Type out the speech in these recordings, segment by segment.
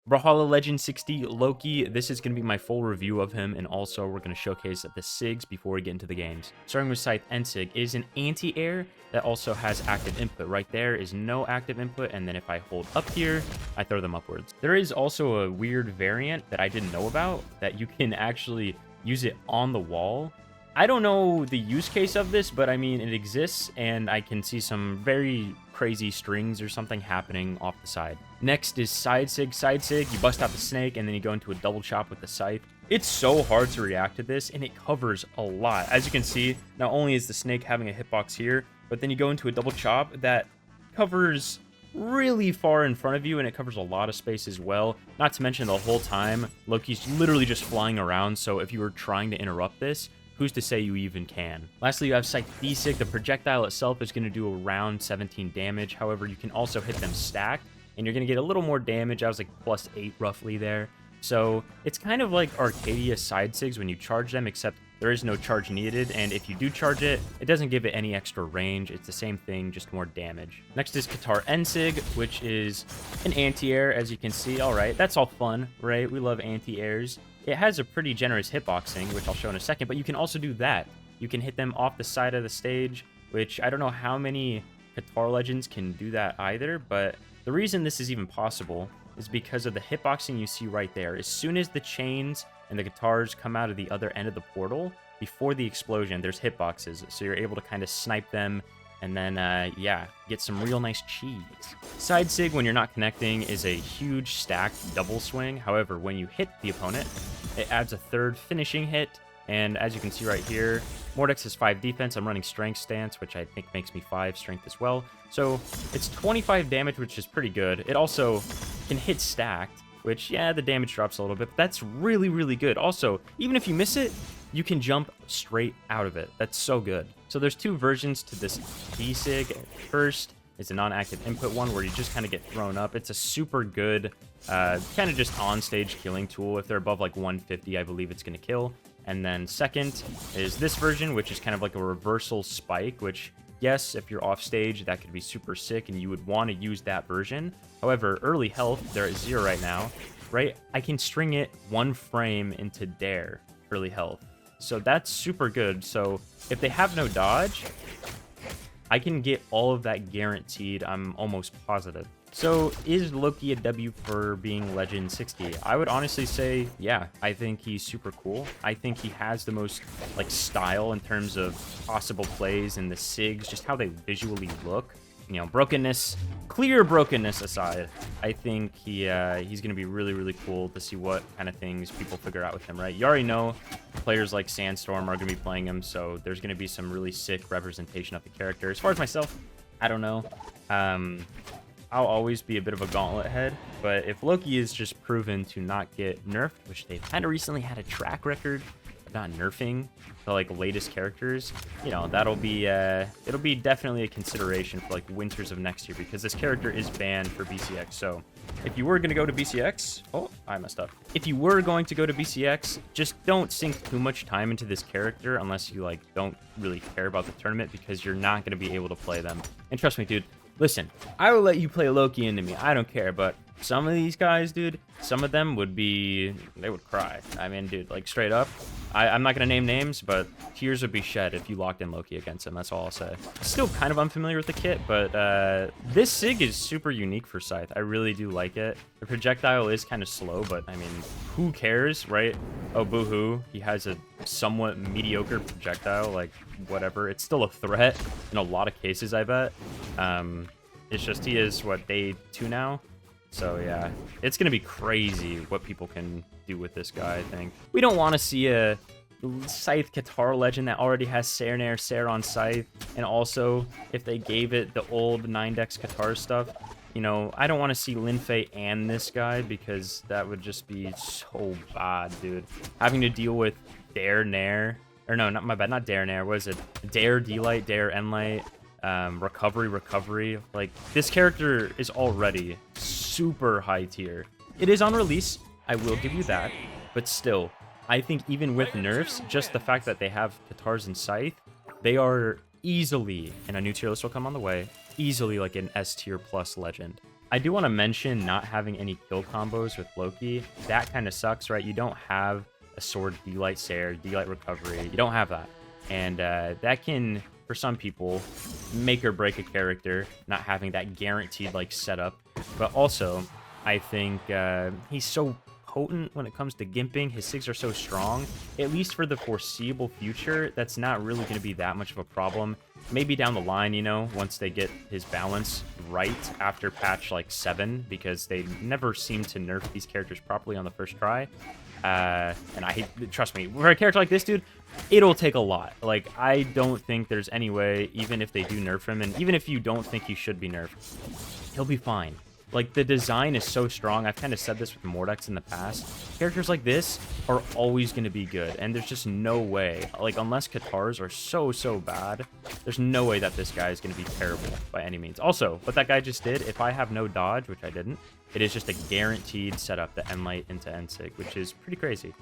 Brawlhalla Legend 60 Loki. This is going to be my full review of him, and also we're going to showcase the SIGs before we get into the games. Starting with Scythe and SIG, it is an anti-air that also has active input. Right there is no active input, and then if I hold up here, I throw them upwards. There is also a weird variant that I didn't know about that you can actually use it on the wall. I don't know the use case of this, but I mean, it exists, and I can see some very crazy strings or something happening off the side. Next is side sig. Side sig, you bust out the snake, and then you go into a double chop with the scythe. It's so hard to react to this, and it covers a lot. As you can see, not only is the snake having a hitbox here, but then you go into a double chop that covers really far in front of you, and it covers a lot of space as well. Not to mention the whole time, Loki's literally just flying around, so if you were trying to interrupt this, who's to say you even can? Lastly, you have Scythe D-Sig. The projectile itself is going to do around 17 damage. However, you can also hit them stacked, and you're going to get a little more damage. I was like +8 roughly there. So it's kind of like Arcadia side SIGs when you charge them, except there is no charge needed, and if you do charge it, it doesn't give it any extra range. It's the same thing, just more damage. Next is Katar N-Sig, which is an anti-air, as you can see. All right, that's all fun, right? We love anti-airs. It has a pretty generous hitboxing, which I'll show in a second, but you can also do that. You can hit them off the side of the stage, which I don't know how many Katar Legends can do that either, but the reason this is even possible is because of the hitboxing you see right there. As soon as the chains and the Katars come out of the other end of the portal, before the explosion, there's hitboxes, so you're able to kind of snipe them, and then, yeah, get some real nice cheese. Side sig, when you're not connecting, is a huge stacked double swing. However, when you hit the opponent, it adds a third finishing hit, and as you can see right here, Mordex has 5 defense. I'm running strength stance, which I think makes me 5 strength as well. So it's 25 damage, which is pretty good. It also can hit stacked, which, yeah, the damage drops a little bit, but that's really, really good. Also, even if you miss it, you can jump straight out of it. That's so good. So there's 2 versions to this D-Sig. First is a non-active input one where you just kind of get thrown up. It's a super good kind of just on-stage killing tool. If they're above like 150, I believe it's going to kill. And then second is this version, which is kind of like a reversal spike, which, yes, if you're off stage, that could be super sick and you would want to use that version. However, early health, they're at 0 right now, right? I can string it 1 frame into dare early health. So that's super good. So if they have no dodge, I can get all of that guaranteed. I'm almost positive. So is Loki a W for being Legend 60? I would honestly say, yeah, I think he's super cool. I think he has the most like style in terms of possible plays and the SIGs, just how they visually look. You know, brokenness, clear brokenness aside, I think he's going to be really, really cool to see what kind of things people figure out with him, right? You already know players like Sandstorm are going to be playing him, so there's going to be some really sick representation of the character. As far as myself, I don't know. I'll always be a bit of a gauntlet head, but if Loki is just proven to not get nerfed, which they've kind of recently had a track record of not nerfing the like latest characters, you know, that'll be it'll be definitely a consideration for like winters of next year, because this character is banned for BCX. So if you were going to go to BCX, oh, I messed up. If you were going to go to BCX, just don't sink too much time into this character unless you like don't really care about the tournament, because you're not going to be able to play them. And trust me, dude, listen, I will let you play Loki into me. I don't care, but some of these guys, dude, some of them they would cry. I mean, dude, like straight up, I'm not going to name names, but tears would be shed if you locked in Loki against him. That's all I'll say. Still kind of unfamiliar with the kit, but this SIG is super unique for Scythe. I really do like it. The projectile is kind of slow, but I mean, who cares, right? Oh, boo-hoo. He has a somewhat mediocre projectile, like whatever. It's still a threat in a lot of cases, I bet. It's just he is, what, day 2 now? So yeah, it's going to be crazy what people can do with this guy, I think. We don't want to see a Scythe Katar Legend that already has Ser on Scythe, and also if they gave it the old 9-dex Katar stuff, you know, I don't want to see Linfei and this guy, because that would just be so bad, dude. Having to deal with Dare Nair, or no, not my bad, not Dare Nair, what is it? Dare D-Light, Dare N-Light, recovery. Like, this character is already super high tier. It is on release, I will give you that, but still, I think even with nerfs, just the fact that they have Katars and Scythe, they are easily, and a new tier list will come on the way, easily like an S tier plus legend. I do want to mention not having any kill combos with Loki. That kind of sucks, right? You don't have a sword D-Light Sair, D-Light Recovery. You don't have that. And that can, for some people, make or break a character, not having that guaranteed, like, setup. But also, I think he's so potent when it comes to gimping. His SIGs are so strong, at least for the foreseeable future, that's not really going to be that much of a problem. Maybe down the line, you know, once they get his balance right after patch like 7, because they never seem to nerf these characters properly on the first try. And trust me, for a character like this, dude, it'll take a lot. Like, I don't think there's any way, even if they do nerf him, and even if you don't think he should be nerfed, he'll be fine. Like, the design is so strong. I've kind of said this with Mordex in the past. Characters like this are always going to be good, and there's just no way. Like, unless Katars are so bad, there's no way that this guy is going to be terrible by any means. Also, what that guy just did, if I have no dodge, which I didn't, it is just a guaranteed setup, the N-Light into N-Sig, which is pretty crazy.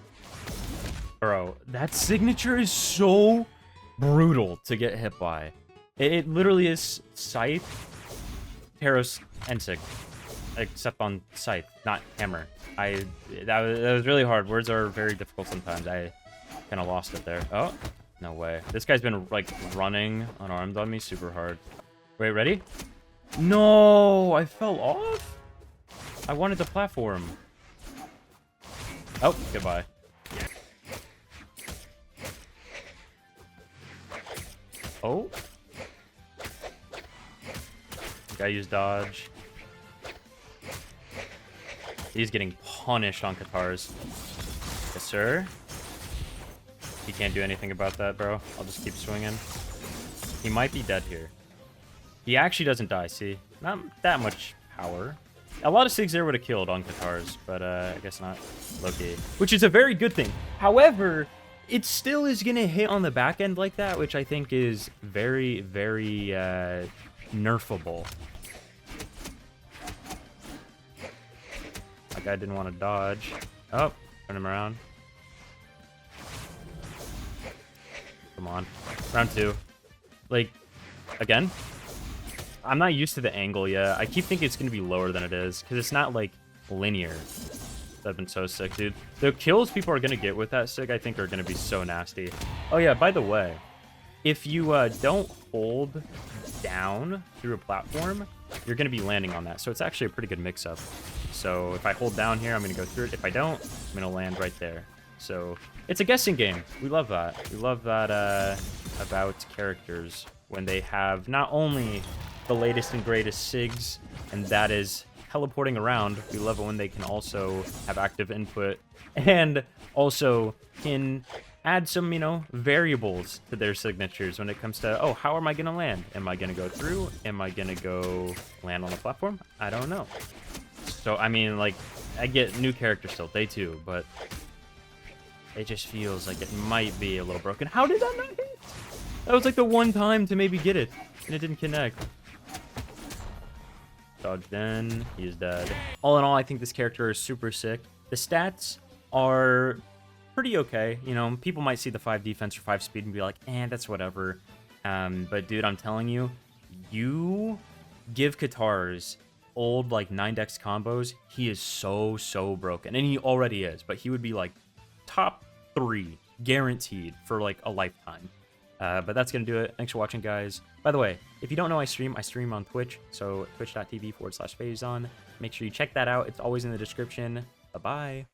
Bro, that signature is so brutal to get hit by. It literally is Scythe, Taros, N-Sig. Except on Scythe, not Hammer. That was really hard. Words are very difficult sometimes. I kind of lost it there. Oh, no way. This guy's been, like, running unarmed on me super hard. Wait, ready? No, I fell off? I wanted the platform. Oh, goodbye. Oh. Guy used dodge. He's getting punished on Katars. Yes, sir. He can't do anything about that, bro. I'll just keep swinging. He might be dead here. He actually doesn't die, see? Not that much power. A lot of SIGs there would have killed on Katars, but I guess not. Loki. Which is a very good thing. However, it still is going to hit on the back end like that, which I think is very nerfable. That guy didn't want to dodge. Oh, turn him around. Come on. Round 2. Like, again, I'm not used to the angle yet. I keep thinking it's going to be lower than it is, because it's not, like, linear. That's been so sick, dude. The kills people are going to get with that SIG, I think, are going to be so nasty. Oh, yeah, by the way, if you don't hold down through a platform, you're going to be landing on that. So it's actually a pretty good mix-up. So if I hold down here, I'm going to go through it. If I don't, I'm going to land right there. So it's a guessing game. We love that. We love that about characters when they have not only the latest and greatest SIGs, and that is teleporting around. We love it when they can also have active input and also can add some, you know, variables to their signatures when it comes to, oh, how am I going to land? Am I going to go through? Am I going to go land on the platform? I don't know. So, I mean, like, I get new characters still, day 2, but it just feels like it might be a little broken. How did that not hit? That was like the one time to maybe get it, and it didn't connect. Dodged in, he's dead. All in all, I think this character is super sick. The stats are pretty okay. You know, people might see the 5 defense or 5 speed and be like, that's whatever. But dude, I'm telling you, you give Katars old, like, 9-dex combos, he is so broken. And he already is, but he would be, like, top 3 guaranteed for, like, a lifetime. But that's going to do it. Thanks for watching, guys. By the way, if you don't know I stream on Twitch, so twitch.tv/Phazon. Make sure you check that out. It's always in the description. Bye-bye.